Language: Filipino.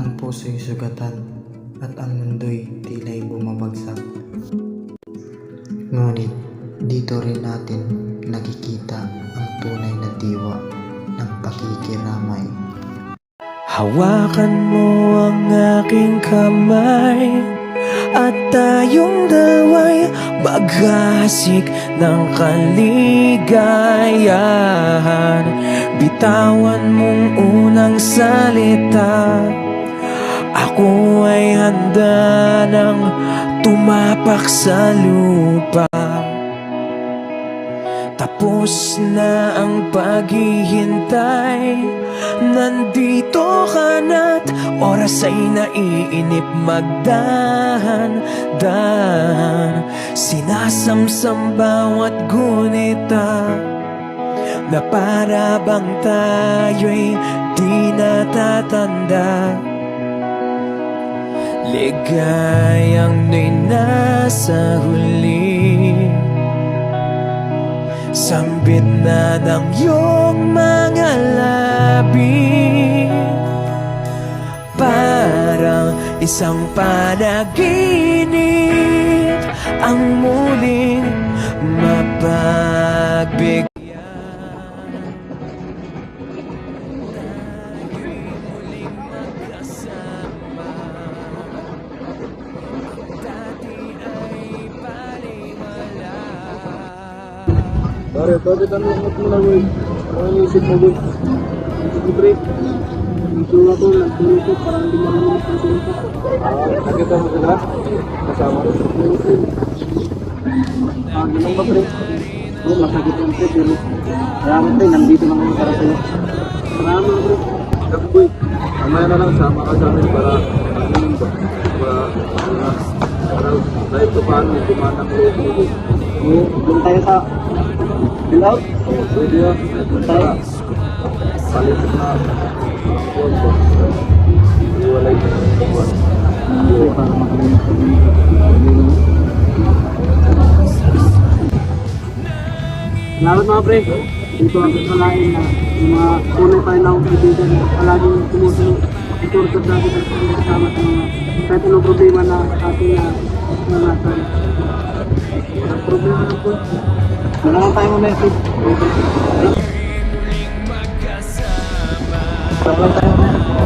Ang puso'y sugatan at ang mundo'y tila'y bumabagsak. Ngunit dito rin natin nakikita ang tunay na diwa ng pakikiramay. Hawakan mo ang aking kamay at tayong daway maghahasik ng kaligayahan. Bitawan mong unang salita, ako ay handa ng tumapak sa lupa. Tapos na ang paghihintay, nandito ka na't oras ay naiinip. Magdahan-dahan, sinasamsam bawat gunita, na para bang tayo'y di natatanda. Ligayang na'y nasa huli, sambit na ng iyong mga labi. Parang isang panaginip ang muling mapagbigyan. Tayo'y muling magkasama, dati ay paliwala. Pare, bakit ano ang mo na, boy? Ano ang isip mo, boy? Libre. Ito ako, nagtulog ko, parang hindi naman ako nagtulog ko. Nakita mo sila? Kasama? Ganun ba, pre? Oo, masakit yung pre, pero maraming pre, nandito lang kami para sa'yo. Maraming pre. Sabi, boy, mamaya na lang, sama ka sa amin para ano ba? Para kahit pa paano, dumanang loob mo, boy. Oo, doon tayo sa fill out. Pwede yun. Doon tayo. Palit na buwan ba? Iwalay na buwan. Hindi para makalimutan ko. Salamat mga pre. Dito ang kasalain na yung mga tunay pa rin akong kaibigan na palaging tumusunod. Iturtod natin at kasama sa mga kahit anong problema na ating nananasan. Walang problema na po. Wala lang tayo message. Wala lang tayo message.